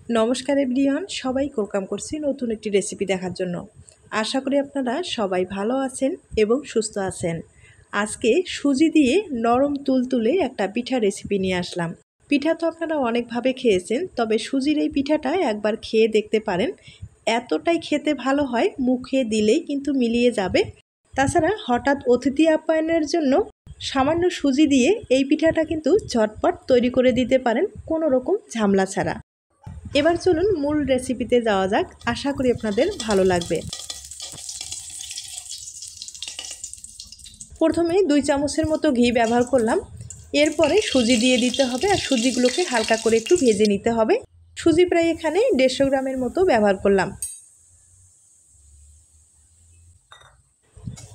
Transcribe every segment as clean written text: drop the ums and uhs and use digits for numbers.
নমস্কার এভরিওয়ান, সবাই ওয়েলকাম করছি নতুন একটি রেসিপি দেখার জন্য। আশা করি আপনারা সবাই ভালো আছেন এবং সুস্থ আছেন। আজকে সুজি দিয়ে নরম তুলতুলে একটা পিঠা রেসিপি নিয়ে আসলাম। পিঠা তো আপনারা অনেকভাবে খেয়েছেন, তবে সুজির এই পিঠাটা একবার খেয়ে দেখতে পারেন। এতটাই খেতে ভালো হয়, মুখে দিলেই কিন্তু মিলিয়ে যাবে। তাছাড়া হঠাৎ অতিথি আপ্যায়নের জন্য সামান্য সুজি দিয়ে এই পিঠাটা কিন্তু ঝটপট তৈরি করে দিতে পারেন কোনো রকম ঝামেলা ছাড়া। এবার চলুন মূল রেসিপিতে যাওয়া যাক, আশা করি আপনাদের ভালো লাগবে। প্রথমে 2 চামচের মতো ঘি ব্যবহার করলাম। এরপরে সুজি দিয়ে দিতে হবে আর সুজিগুলোকে হালকা করে একটু ভেজে নিতে হবে। সুজি প্রায় এখানে 150 গ্রামের মতো ব্যবহার করলাম।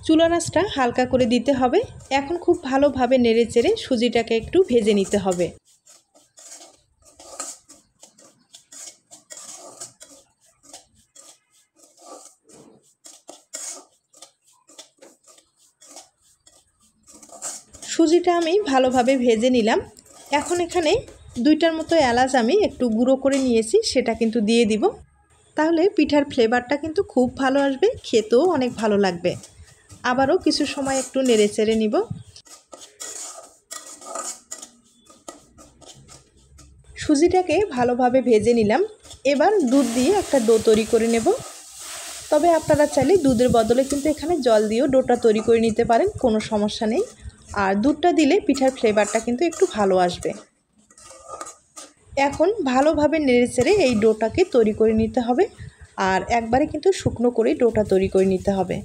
চুলার আঁচটা হালকা করে দিতে হবে। এখন খুব ভালোভাবে নেড়েচেড়ে সুজিটাকে একটু ভেজে নিতে হবে। সুজিটা আমি ভালোভাবে ভেজে নিলাম। এখন এখানে 2টার মতো এলাচ আমি একটু গুঁড়ো করে নিয়েছি, সেটা কিন্তু দিয়ে দিব। তাহলে পিঠার ফ্লেভারটা কিন্তু খুব ভালো আসবে, খেতেও অনেক ভালো লাগবে। আবারও কিছু সময় একটু নেড়েচেড়ে নিব। সুজিটাকে ভালোভাবে ভেজে নিলাম। এবার দুধ দিয়ে একটা ডো তৈরি করে নেব। তবে আপনারা চাইলে দুধের বদলে কিন্তু এখানে জল দিয়েও ডোটা তৈরি করে নিতে পারেন, কোনো সমস্যা নেই। আর দুধটা দিলে পিঠার ফ্লেভারটা কিন্তু একটু ভালো আসবে। এখন ভালোভাবে নেড়েচেড়ে এই ডোটাকে তৈরি করে নিতে হবে। আর একবারে কিন্তু শুকনো করে ডোটা তৈরি করে নিতে হবে।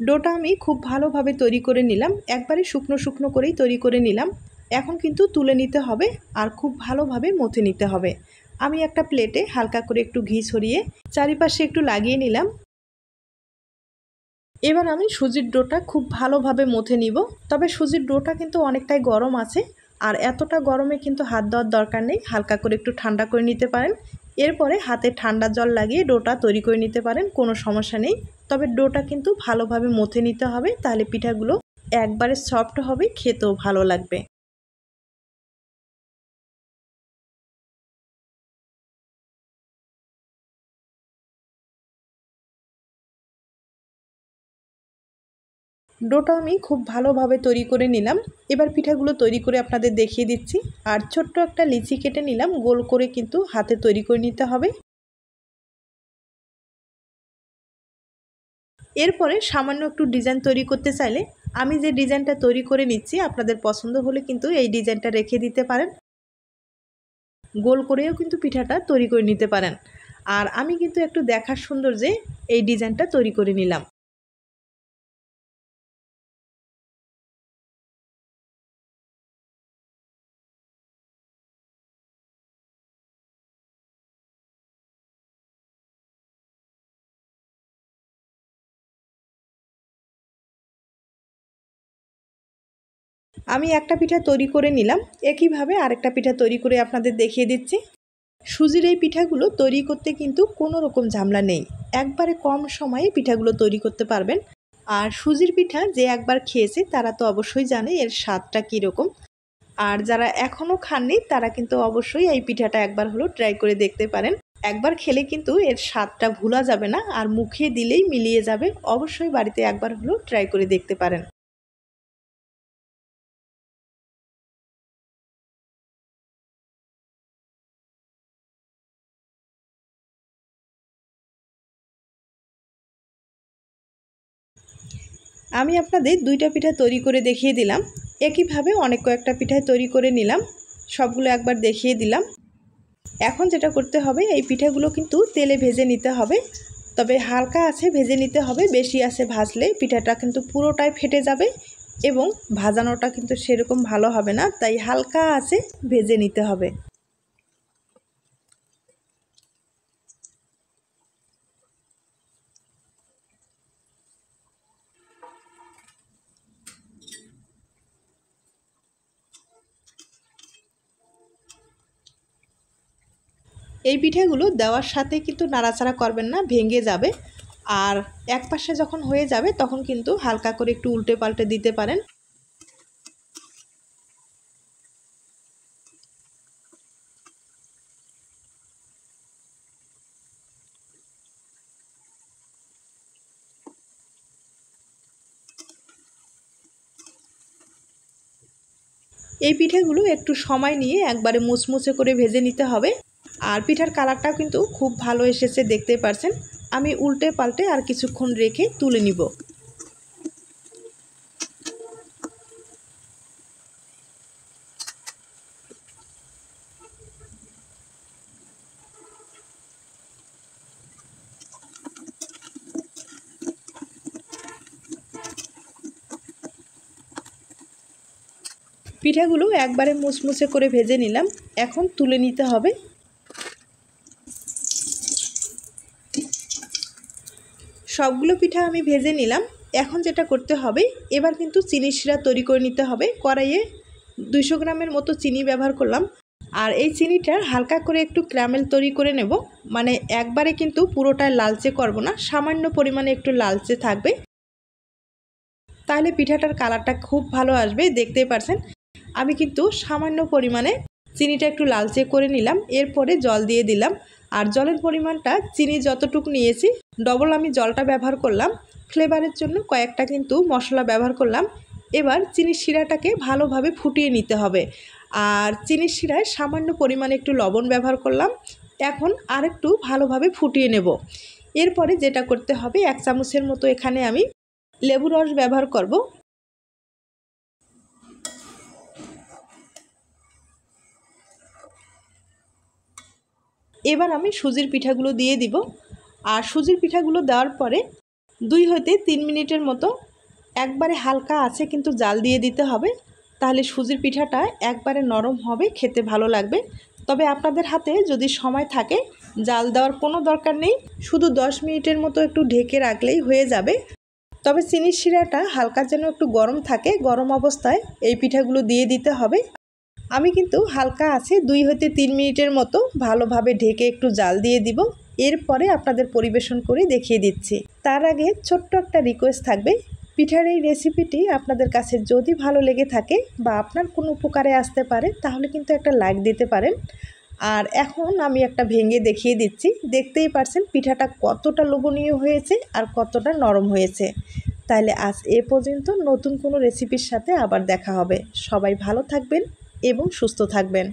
ডোটা আমি খুব ভালোভাবে তৈরি করে নিলাম, একবারে শুকনো শুকনো করেই তৈরি করে নিলাম। এখন কিন্তু তুলে নিতে হবে আর খুব ভালোভাবে মথে নিতে হবে। আমি একটা প্লেটে হালকা করে একটু ঘি ছড়িয়ে চারিপাশে একটু লাগিয়ে নিলাম। এবার আমি সুজির ডোটা খুব ভালোভাবে মথে নিব। তবে সুজির ডোটা কিন্তু অনেকটাই গরম আছে, আর এতটা গরমে কিন্তু হাত দেওয়ার দরকার নেই, হালকা করে একটু ঠান্ডা করে নিতে পারেন। এরপরে হাতে ঠান্ডা জল লাগিয়ে ডোটা তৈরি করে নিতে পারেন, কোনো সমস্যা নেই। তবে ডোটা কিন্তু ভালোভাবে মথে নিতে হবে, তাহলে পিঠাগুলো একবারে সফট হবে, খেতেও ভালো লাগবে। ডোটা আমি খুব ভালোভাবে তৈরি করে নিলাম। এবার পিঠাগুলো তৈরি করে আপনাদের দেখিয়ে দিচ্ছি। আর ছোট্ট একটা লিচি কেটে নিলাম, গোল করে কিন্তু হাতে তৈরি করে নিতে হবে। এরপরে সামান্য একটু ডিজাইন তৈরি করতে চাইলে আমি যে ডিজাইনটা তৈরি করে নিচ্ছি, আপনাদের পছন্দ হলে কিন্তু এই ডিজাইনটা রেখে দিতে পারেন। গোল করেও কিন্তু পিঠাটা তৈরি করে নিতে পারেন। আর আমি কিন্তু একটু দেখার সৌন্দর্যে এই ডিজাইনটা তৈরি করে নিলাম। আমি একটা পিঠা তৈরি করে নিলাম, একইভাবে আরেকটা পিঠা তৈরি করে আপনাদের দেখিয়ে দিচ্ছি। সুজির এই পিঠাগুলো তৈরি করতে কিন্তু কোনো রকম ঝামেলা নেই, একবারে কম সময়ে পিঠাগুলো তৈরি করতে পারবেন। আর সুজির পিঠা যে একবার খেয়েছে তারা তো অবশ্যই জানে এর স্বাদটা কীরকম। আর যারা এখনও খাননি তারা কিন্তু অবশ্যই এই পিঠাটা একবার হলেও ট্রাই করে দেখতে পারেন। একবার খেলে কিন্তু এর স্বাদটা ভোলা যাবে না, আর মুখে দিলেই মিলিয়ে যাবে। অবশ্যই বাড়িতে একবার হলেও ট্রাই করে দেখতে পারেন। আমি আপনাদের 2টা পিঠা তৈরি করে দেখিয়ে দিলাম। একইভাবে অনেক কয়েকটা পিঠাই তৈরি করে নিলাম, সবগুলো একবার দেখিয়ে দিলাম। এখন যেটা করতে হবে, এই পিঠাগুলো কিন্তু তেলে ভেজে নিতে হবে। তবে হালকা আছে ভেজে নিতে হবে, বেশি আছে ভাজলে পিঠাটা কিন্তু পুরোটাই ফেটে যাবে এবং ভাজানোটা কিন্তু সেরকম ভালো হবে না, তাই হালকা আছে ভেজে নিতে হবে। এই পিঠাগুলো দেওয়ার সাথে কিন্তু নাড়াচাড়া করবেন না, ভেঙে যাবে। আর এক পাশে যখন হয়ে যাবে তখন কিন্তু হালকা করে একটু উল্টে পাল্টে দিতে পারেন। এই পিঠেগুলো একটু সময় নিয়ে একবারে মুচমুচে করে ভেজে নিতে হবে। আর পিঠার কালারটাও কিন্তু খুব ভালো এসেছে, দেখতেই পারছেন। আমি উল্টে পাল্টে আর কিছুক্ষণ রেখে তুলে নিব। পিঠাগুলো একবারে মুচমুচে করে ভেজে নিলাম, এখন তুলে নিতে হবে। সবগুলো পিঠা আমি ভেজে নিলাম। এখন যেটা করতে হবে, এবার কিন্তু চিনির শিরা তৈরি করে নিতে হবে। কড়াইয়ে 200 গ্রামের মতো চিনি ব্যবহার করলাম। আর এই চিনিটার হালকা করে একটু ক্যারামেল তৈরি করে নেব, মানে একবারে কিন্তু পুরোটাই লালচে করব না, সামান্য পরিমাণে একটু লালচে থাকবে, তাহলে পিঠাটার কালারটা খুব ভালো আসবে। দেখতেই পারছেন আমি কিন্তু সামান্য পরিমাণে চিনিটা একটু লালচে করে নিলাম। এরপরে জল দিয়ে দিলাম। আর জলের পরিমাণটা চিনি যতটুকু নিয়েছি ডবল আমি জলটা ব্যবহার করলাম। ফ্লেভারের জন্য কয়েকটা কিন্তু মশলা ব্যবহার করলাম। এবার চিনির শিরাটাকে ভালোভাবে ফুটিয়ে নিতে হবে। আর চিনির শিরায় সামান্য পরিমাণে একটু লবণ ব্যবহার করলাম। এখন আরেকটু ভালোভাবে ফুটিয়ে নেব। এরপরে যেটা করতে হবে, 1 চামচের মতো এখানে আমি লেবু রস ব্যবহার করব। এবার আমি সুজির পিঠাগুলো দিয়ে দিব। আর সুজির পিঠাগুলো দেওয়ার পরে 2 হতে 3 মিনিটের মতো একবারে হালকা আছে কিন্তু জাল দিয়ে দিতে হবে, তাহলে সুজির পিঠাটা একবারে নরম হবে, খেতে ভালো লাগবে। তবে আপনাদের হাতে যদি সময় থাকে জাল দেওয়ার কোনো দরকার নেই, শুধু 10 মিনিটের মতো একটু ঢেকে রাখলেই হয়ে যাবে। তবে চিনির শিরাটা হালকা যেন একটু গরম থাকে, গরম অবস্থায় এই পিঠাগুলো দিয়ে দিতে হবে। আমি কিন্তু হালকা আছে 2 হতে 3 মিনিটের মতো ভালোভাবে ঢেকে একটু জাল দিয়ে দিব। এরপরে আপনাদের পরিবেশন করে দেখিয়ে দিচ্ছি। তার আগে ছোট্ট একটা রিকোয়েস্ট থাকবে, পিঠার এই রেসিপিটি আপনাদের কাছে যদি ভালো লেগে থাকে বা আপনার কোনো উপকারে আসতে পারে, তাহলে কিন্তু একটা লাইক দিতে পারেন। আর এখন আমি একটা ভেঙে দেখিয়ে দিচ্ছি। দেখতেই পারছেন পিঠাটা কতটা লোভনীয় হয়েছে আর কতটা নরম হয়েছে। তাহলে আজ এ পর্যন্ত, নতুন কোনো রেসিপির সাথে আবার দেখা হবে। সবাই ভালো থাকবেন এবং সুস্থ থাকবেন।